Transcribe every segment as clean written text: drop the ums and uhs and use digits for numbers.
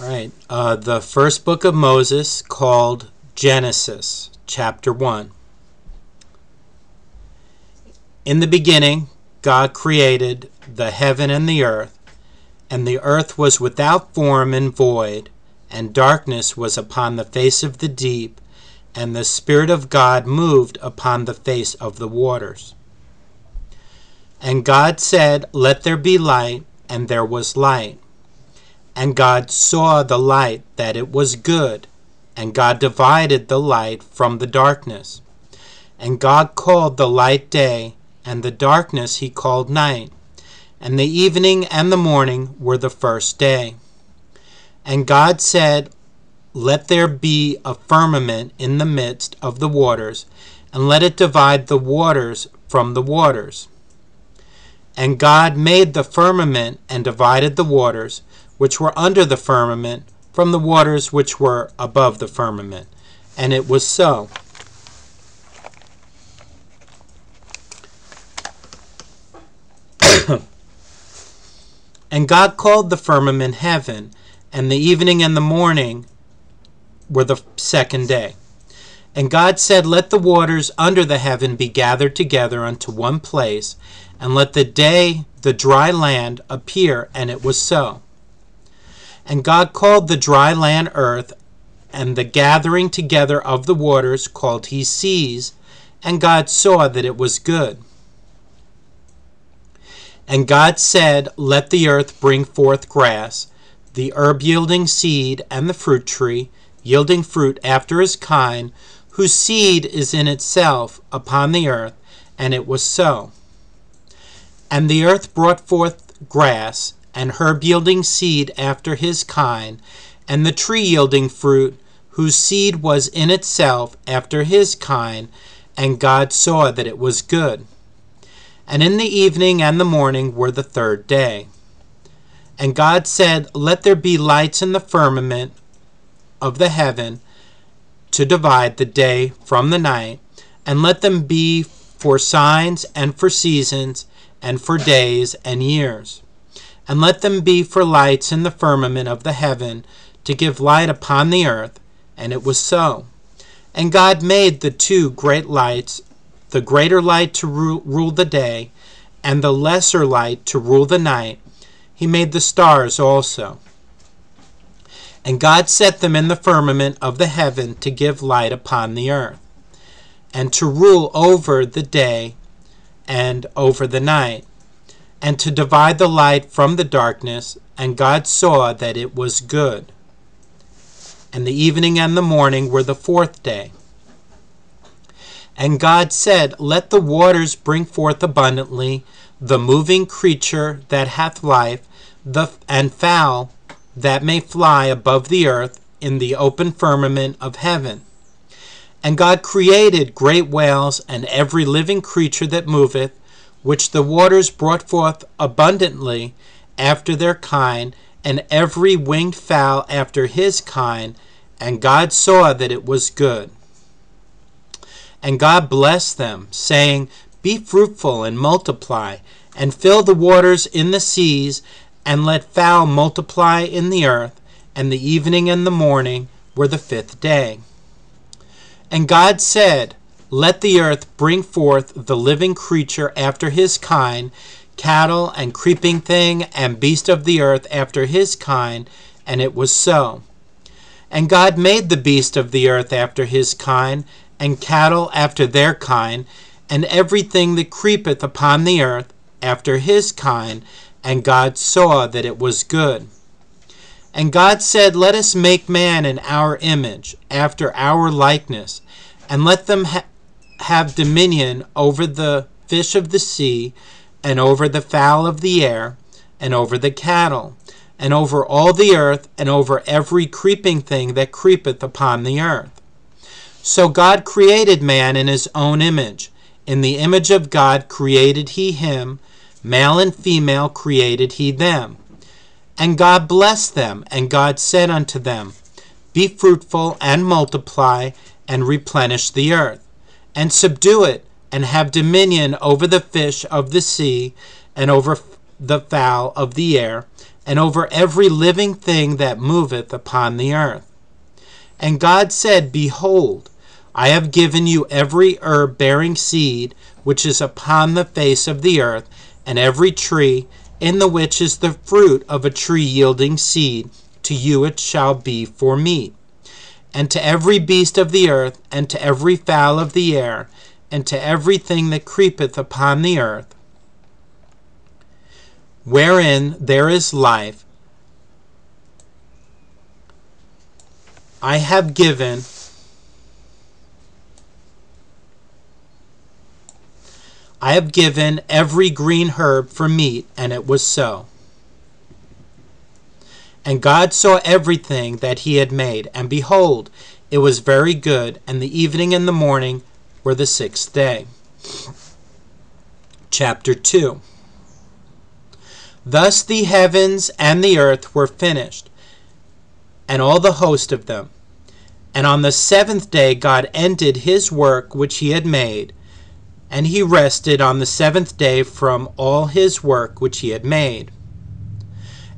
All right, the first book of Moses, called Genesis, chapter 1. In the beginning, God created the heaven and the earth was without form and void, and darkness was upon the face of the deep, and the Spirit of God moved upon the face of the waters. And God said, "Let there be light," and there was light. And God saw the light, that it was good, and God divided the light from the darkness. And God called the light day, and the darkness he called night. And the evening and the morning were the first day. And God said, "Let there be a firmament in the midst of the waters, and let it divide the waters from the waters." And God made the firmament and divided the waters which were under the firmament from the waters which were above the firmament. And it was so. And God called the firmament heaven, and the evening and the morning were the second day. And God said, "Let the waters under the heaven be gathered together unto one place, and let the dry land appear," and it was so. And God called the dry land earth, and the gathering together of the waters called he seas, and God saw that it was good. And God said, "Let the earth bring forth grass, the herb yielding seed, and the fruit tree, yielding fruit after his kind, whose seed is in itself upon the earth," and it was so. And the earth brought forth grass, and herb yielding seed after his kind, and the tree yielding fruit, whose seed was in itself after his kind, and God saw that it was good. And in the evening and the morning were the third day. And God said, "Let there be lights in the firmament of the heaven to divide the day from the night, and let them be for signs and for seasons and for days and years. And let them be for lights in the firmament of the heaven to give light upon the earth," and it was so. And God made the two great lights, the greater light to rule the day, and the lesser light to rule the night. He made the stars also. And God set them in the firmament of the heaven to give light upon the earth, and to rule over the day and over the night, and to divide the light from the darkness. And God saw that it was good. And the evening and the morning were the fourth day. And God said, "Let the waters bring forth abundantly the moving creature that hath life, and fowl that may fly above the earth in the open firmament of heaven." And God created great whales and every living creature that moveth, which the waters brought forth abundantly after their kind, and every winged fowl after his kind. And God saw that it was good. And God blessed them, saying, "Be fruitful and multiply, and fill the waters in the seas, and let fowl multiply in the earth." And the evening and the morning were the fifth day. And God said, "Let the earth bring forth the living creature after his kind, cattle and creeping thing and beast of the earth after his kind," and it was so. And God made the beast of the earth after his kind, and cattle after their kind, and everything that creepeth upon the earth after his kind, and God saw that it was good. And God said, "Let us make man in our image, after our likeness, and let them have dominion over the fish of the sea, and over the fowl of the air, and over the cattle, and over all the earth, and over every creeping thing that creepeth upon the earth." So God created man in his own image. In the image of God created he him, male and female created he them. And God blessed them, and God said unto them, "Be fruitful and multiply, and replenish the earth, and subdue it, and have dominion over the fish of the sea, and over the fowl of the air, and over every living thing that moveth upon the earth. And God said, Behold, I have given you every herb bearing seed which is upon the face of the earth, and every tree in the which is the fruit of a tree yielding seed, to you it shall be for meat. And to every beast of the earth, and to every fowl of the air, and to everything that creepeth upon the earth, wherein there is life, I have given every green herb for meat, and it was so. And God saw everything that he had made, and behold, it was very good, and the evening and the morning were the sixth day. Chapter 2. Thus the heavens and the earth were finished, and all the host of them. And on the seventh day God ended his work which he had made, and he rested on the seventh day from all his work which he had made.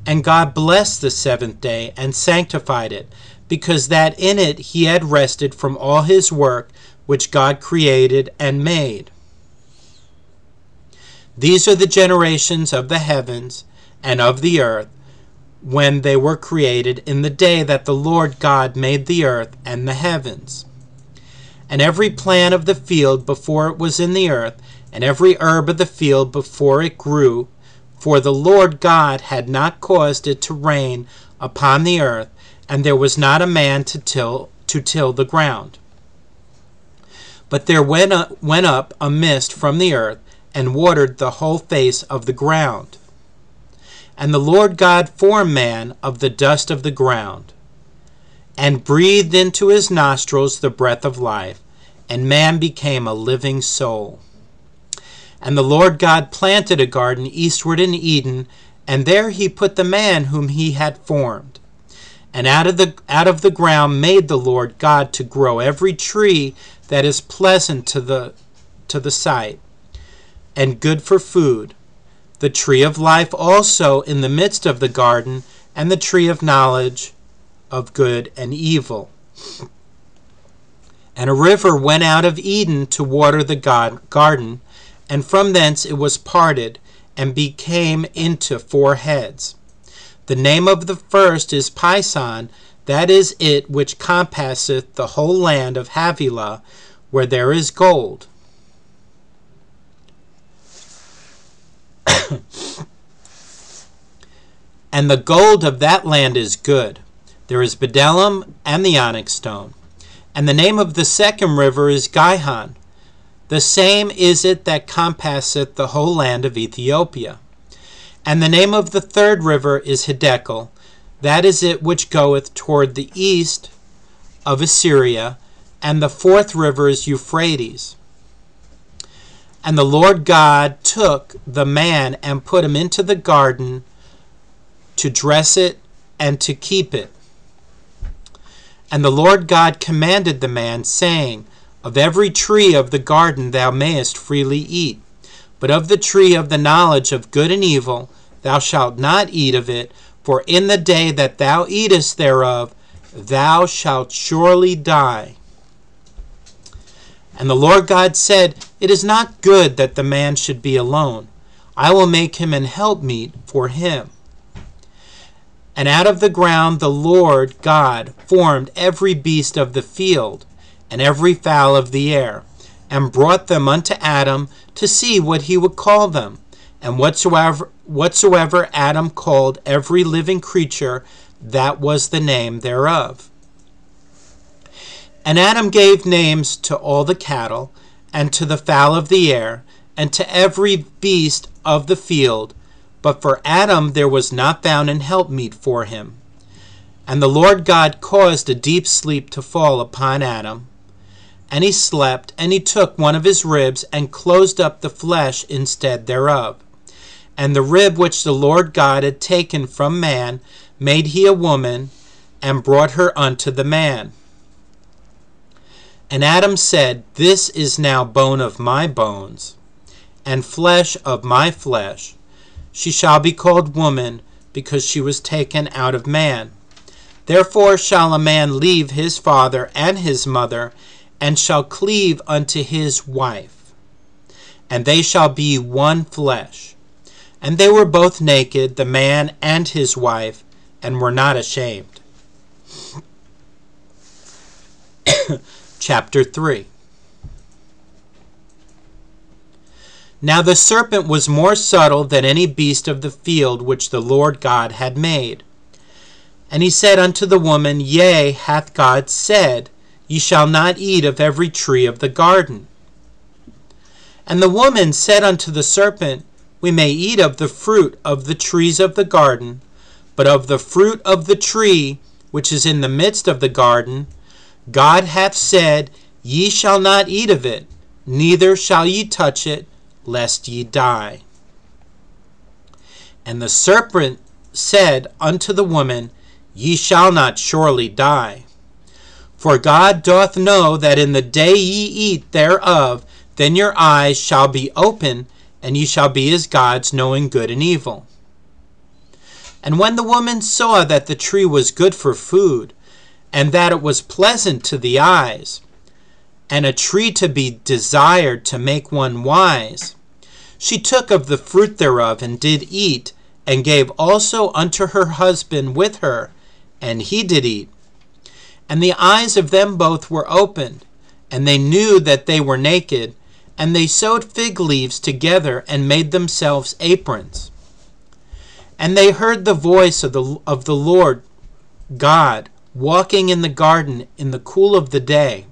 And God blessed the seventh day and sanctified it, because that in it he had rested from all his work which God created and made. These are the generations of the heavens and of the earth, when they were created in the day that the Lord God made the earth and the heavens. And every plant of the field before it was in the earth, and every herb of the field before it grew, for the Lord God had not caused it to rain upon the earth, and there was not a man to till the ground. But there went up a mist from the earth, and watered the whole face of the ground. And the Lord God formed man of the dust of the ground, and breathed into his nostrils the breath of life, and man became a living soul. And the Lord God planted a garden eastward in Eden, and there he put the man whom he had formed. And out of the ground made the Lord God to grow every tree that is pleasant to the sight, and good for food, the tree of life also in the midst of the garden, and the tree of knowledge of good and evil. And a river went out of Eden to water the garden, and from thence it was parted, and became into 4 heads. The name of the first is Pison, that is it which compasseth the whole land of Havilah, where there is gold. And the gold of that land is good. There is bdellium and the onyx stone. And the name of the second river is Gihon. The same is it that compasseth the whole land of Ethiopia. And the name of the third river is Hiddekel. That is it which goeth toward the east of Assyria. And the fourth river is Euphrates. And the Lord God took the man and put him into the garden to dress it and to keep it. And the Lord God commanded the man, saying, Of every tree of the garden thou mayest freely eat, but of the tree of the knowledge of good and evil thou shalt not eat of it, for in the day that thou eatest thereof thou shalt surely die. And the Lord God said, It is not good that the man should be alone. I will make him an helpmeet for him. And out of the ground the Lord God formed every beast of the field, and every fowl of the air, and brought them unto Adam to see what he would call them. And whatsoever Adam called every living creature, that was the name thereof. And Adam gave names to all the cattle, and to the fowl of the air, and to every beast of the field. But for Adam there was not found an helpmeet for him. And the Lord God caused a deep sleep to fall upon Adam. And he slept, and he took one of his ribs, and closed up the flesh instead thereof. And the rib which the Lord God had taken from man made he a woman, and brought her unto the man. And Adam said, This is now bone of my bones, and flesh of my flesh. She shall be called woman, because she was taken out of man. Therefore shall a man leave his father and his mother, and shall cleave unto his wife, and they shall be one flesh. And they were both naked, the man and his wife, and were not ashamed. Chapter 3. Now the serpent was more subtle than any beast of the field which the Lord God had made. And he said unto the woman, Yea, hath God said, Ye shall not eat of every tree of the garden. And the woman said unto the serpent, We may eat of the fruit of the trees of the garden, but of the fruit of the tree which is in the midst of the garden, God hath said, Ye shall not eat of it, neither shall ye touch it, lest ye die. And the serpent said unto the woman, Ye shall not surely die. For God doth know that in the day ye eat thereof, then your eyes shall be open, and ye shall be as gods, knowing good and evil. And when the woman saw that the tree was good for food, and that it was pleasant to the eyes, and a tree to be desired to make one wise, she took of the fruit thereof, and did eat, and gave also unto her husband with her, and he did eat. And the eyes of them both were opened, and they knew that they were naked, and they sewed fig leaves together, and made themselves aprons. And they heard the voice of the Lord God walking in the garden in the cool of the day.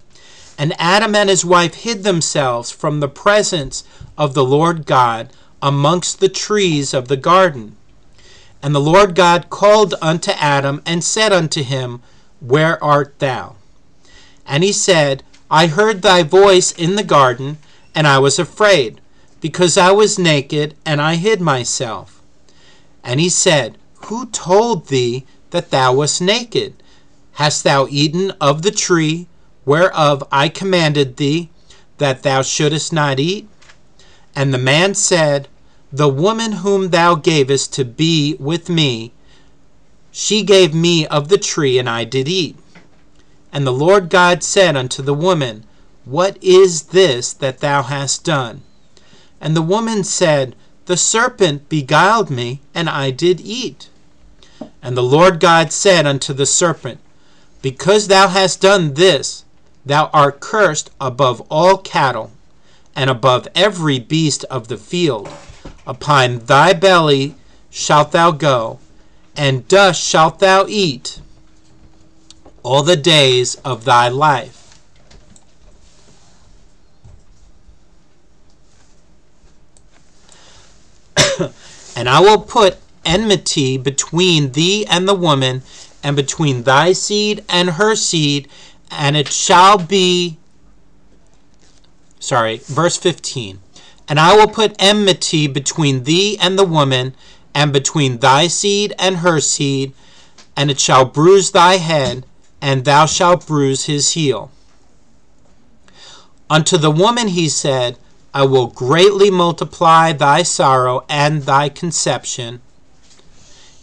And Adam and his wife hid themselves from the presence of the Lord God amongst the trees of the garden. And the Lord God called unto Adam, and said unto him, Where art thou? And he said, I heard thy voice in the garden, and I was afraid, because I was naked, and I hid myself. And he said, Who told thee that thou wast naked? Hast thou eaten of the tree whereof I commanded thee, that thou shouldest not eat? And the man said, The woman whom thou gavest to be with me, she gave me of the tree, and I did eat. And the Lord God said unto the woman, What is this that thou hast done? And the woman said, The serpent beguiled me, and I did eat. And the Lord God said unto the serpent, Because thou hast done this, thou art cursed above all cattle, and above every beast of the field. Upon thy belly shalt thou go, and dust shalt thou eat all the days of thy life. And I will put enmity between thee and the woman, and between thy seed and her seed, and it shall be, verse 15. And I will put enmity between thee and the woman, and between thy seed and her seed, and it shall bruise thy head, and thou shalt bruise his heel. Unto the woman he said, I will greatly multiply thy sorrow and thy conception.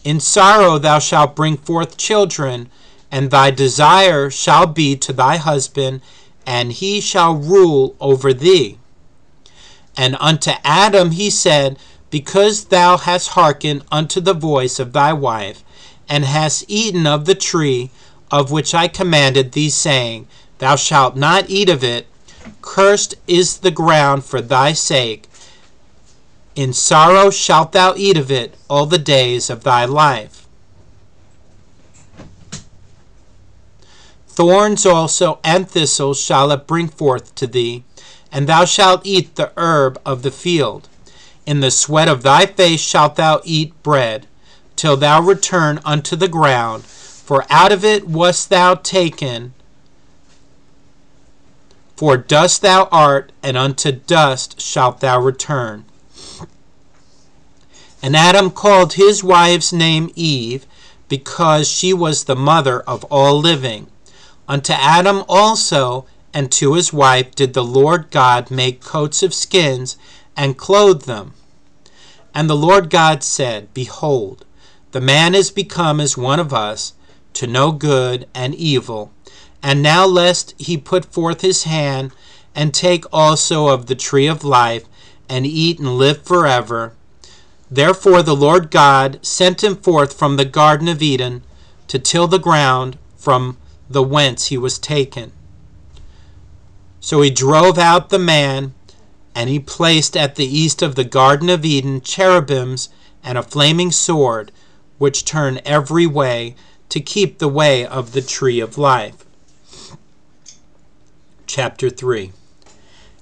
In sorrow thou shalt bring forth children, and thy desire shall be to thy husband, and he shall rule over thee. And unto Adam he said, Because thou hast hearkened unto the voice of thy wife, and hast eaten of the tree of which I commanded thee, saying, Thou shalt not eat of it, cursed is the ground for thy sake. In sorrow shalt thou eat of it all the days of thy life. Thorns also and thistles shall it bring forth to thee, and thou shalt eat the herb of the field. In the sweat of thy face shalt thou eat bread, till thou return unto the ground, for out of it wast thou taken. For dust thou art, and unto dust shalt thou return. And Adam called his wife's name Eve, because she was the mother of all living. Unto Adam also and to his wife did the Lord God make coats of skins, and clothe them. And the Lord God said, Behold, The man is become as one of us, to know good and evil. And now lest he put forth his hand, and take also of the tree of life, and eat and live forever. Therefore the Lord God sent him forth from the Garden of Eden, to till the ground from the whence he was taken. So he drove out the man, and he placed at the east of the Garden of Eden cherubims and a flaming sword, which turn every way, to keep the way of the tree of life. Chapter 3.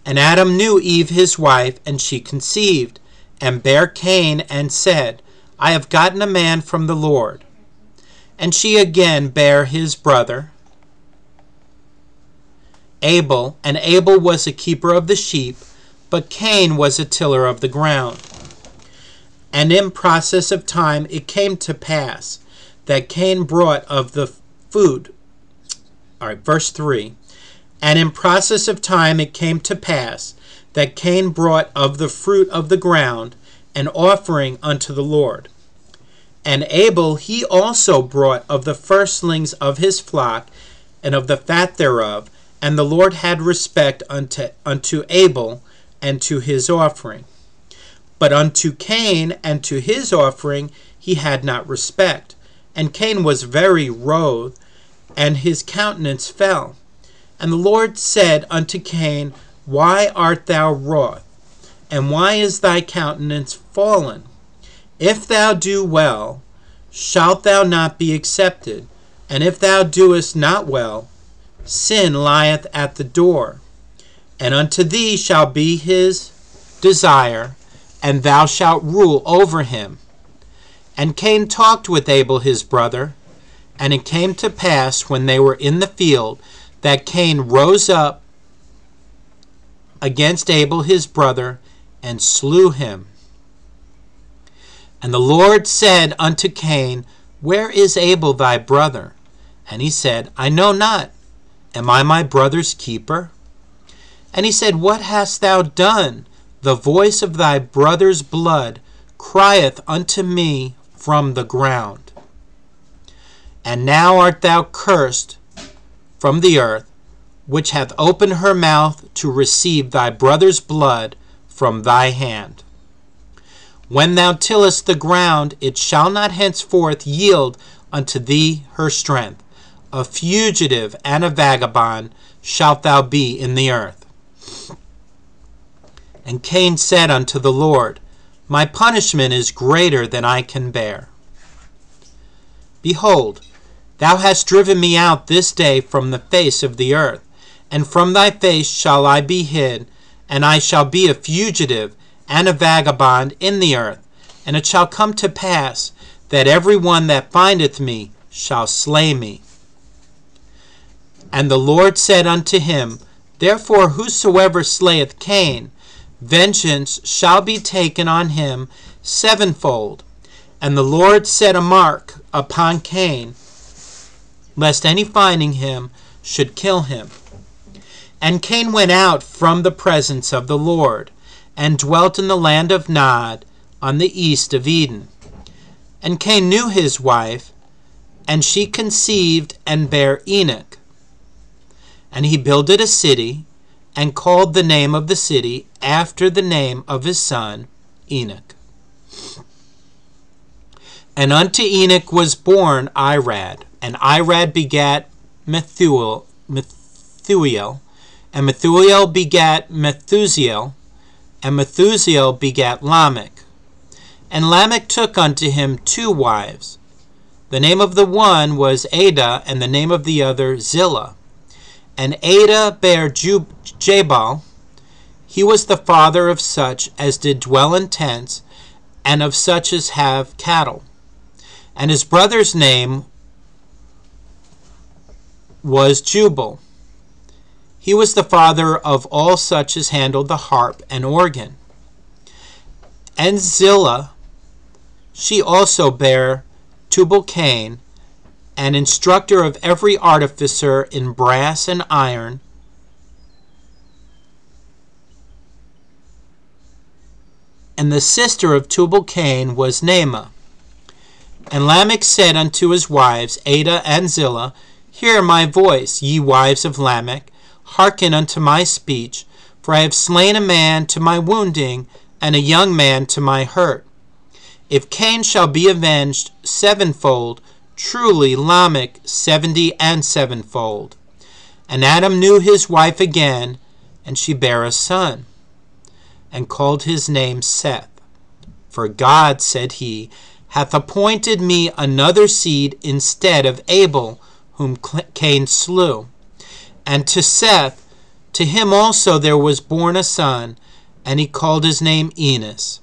And Adam knew Eve his wife, and she conceived, and bare Cain, and said, I have gotten a man from the Lord. And she again bare his brother Abel, and Abel was a keeper of the sheep, but Cain was a tiller of the ground. And in process of time it came to pass that Cain brought of the food. Verse 3. And in process of time it came to pass that Cain brought of the fruit of the ground an offering unto the Lord. And Abel he also brought of the firstlings of his flock and of the fat thereof, and the Lord had respect unto Abel and to his offering. But unto Cain and to his offering he had not respect. And Cain was very wroth, and his countenance fell. And the Lord said unto Cain, Why art thou wroth? And why is thy countenance fallen? If thou do well, shalt thou not be accepted? And if thou doest not well, sin lieth at the door. And unto thee shall be his desire, and thou shalt rule over him. And Cain talked with Abel his brother, and it came to pass, when they were in the field, that Cain rose up against Abel his brother, and slew him. And the Lord said unto Cain, Where is Abel thy brother? And he said, I know not. Am I my brother's keeper? And he said, What hast thou done? The voice of thy brother's blood crieth unto me from the ground. And now art thou cursed from the earth, which hath opened her mouth to receive thy brother's blood from thy hand. When thou tillest the ground, it shall not henceforth yield unto thee her strength. A fugitive and a vagabond shalt thou be in the earth. And Cain said unto the Lord, My punishment is greater than I can bear. Behold, thou hast driven me out this day from the face of the earth, and from thy face shall I be hid, and I shall be a fugitive and a vagabond in the earth. And it shall come to pass that every one that findeth me shall slay me. And the Lord said unto him, Therefore whosoever slayeth Cain, vengeance shall be taken on him sevenfold. And the Lord set a mark upon Cain, lest any finding him should kill him. And Cain went out from the presence of the Lord, and dwelt in the land of Nod, on the east of Eden. And Cain knew his wife, and she conceived and bare Enoch. And he builded a city, and called the name of the city after the name of his son Enoch. And unto Enoch was born Irad, and Irad begat Methuel, and Methuel begat Methusiel, and Methusiel begat Lamech. And Lamech took unto him 2 wives. The name of the one was Adah, and the name of the other Zillah. And Adah bare Jabal. He was the father of such as did dwell in tents, and of such as have cattle. And his brother's name was Jubal. He was the father of all such as handled the harp and organ. And Zillah, she also bare Tubal-Cain, an instructor of every artificer in brass and iron. And the sister of Tubal-Cain was Naamah. And Lamech said unto his wives, Adah and Zillah, Hear my voice, ye wives of Lamech, hearken unto my speech, for I have slain a man to my wounding, and a young man to my hurt. If Cain shall be avenged sevenfold, truly Lamech 70 and sevenfold. And Adam knew his wife again, and she bare a son, and called his name Seth. For God, said he, hath appointed me another seed instead of Abel, whom Cain slew. And to Seth, to him also there was born a son, and he called his name Enos.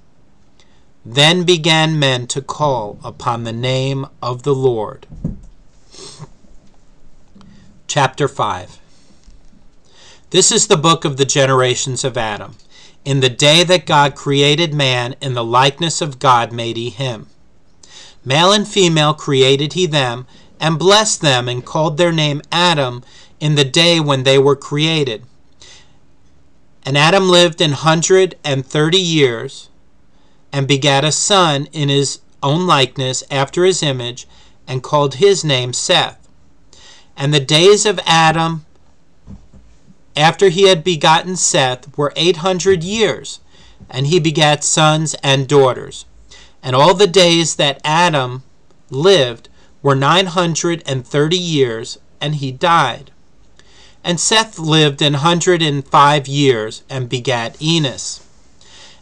Then began men to call upon the name of the Lord. Chapter 5. This is the book of the generations of Adam. In the day that God created man, in the likeness of God made he him. Male and female created he them, and blessed them, and called their name Adam in the day when they were created. And Adam lived 130 years, and begat a son in his own likeness after his image, and called his name Seth. And the days of Adam after he had begotten Seth were 800 years, and he begat sons and daughters. And all the days that Adam lived were 930 years, and he died. And Seth lived 105 years, and begat Enos.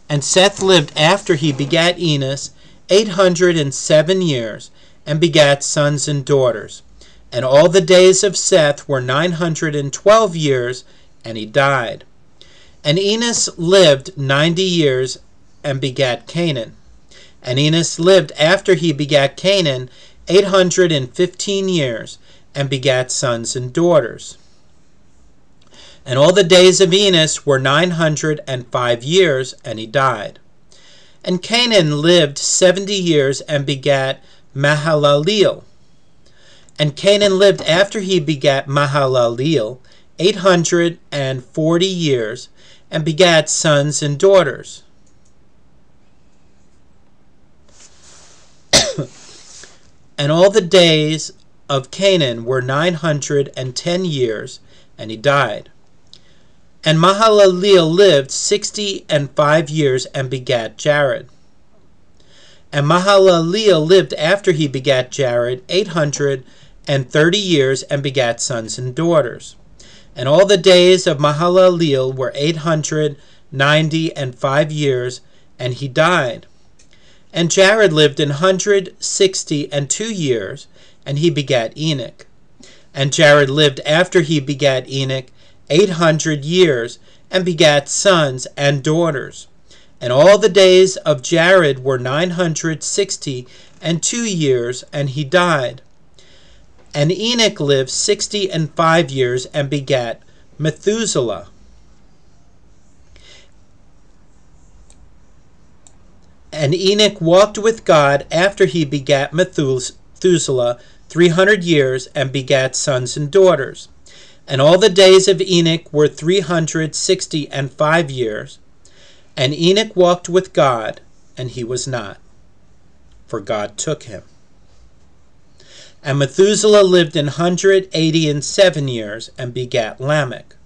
And Seth lived after he begat Enos 807 years, and begat sons and daughters. And all the days of Seth were 912 years, and he died. And Enos lived 90 years, and begat Canaan. And Enos lived after he begat Canaan 815 years, and begat sons and daughters. And all the days of Enos were 905 years, and he died. And Canaan lived 70 years, and begat Mahalaleel. And Canaan lived after he begat Mahalaleel 840 years, and begat sons and daughters. And all the days of Canaan were 910 years, and he died. And Mahalaleel lived 65 years, and begat Jared. And Mahalaleel lived after he begat Jared 830 years, and begat sons and daughters. And all the days of Mahalaleel were 895 years, and he died. And Jared lived 162 years, and he begat Enoch. And Jared lived after he begat Enoch 800 years, and begat sons and daughters. And all the days of Jared were 962 years, and he died. And Enoch lived 65 years, and begat Methuselah. And Enoch walked with God after he begat Methuselah 300 years, and begat sons and daughters. And all the days of Enoch were 365 years. And Enoch walked with God, and he was not, for God took him. And Methuselah lived 187 years, and begat Lamech.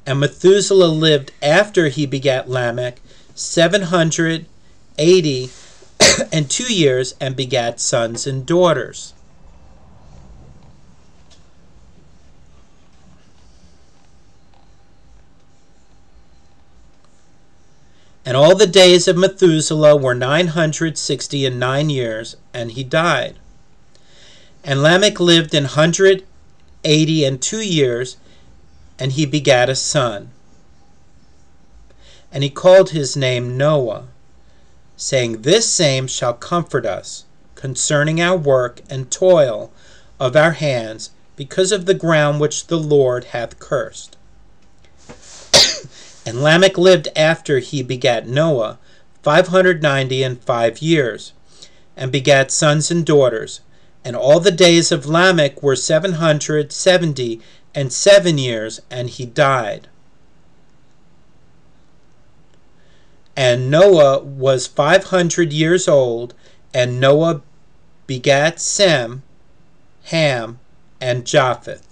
And Methuselah lived after he begat Lamech 782 years, and begat sons and daughters. And all the days of Methuselah were 969 years, and he died. And Lamech lived 182 years, and he begat a son. And he called his name Noah, saying, This same shall comfort us concerning our work and toil of our hands, because of the ground which the Lord hath cursed. And Lamech lived after he begat Noah 595 years, and begat sons and daughters. And all the days of Lamech were 777 years, and he died. And Noah was 500 years old, and Noah begat Sem, Ham, and Japheth.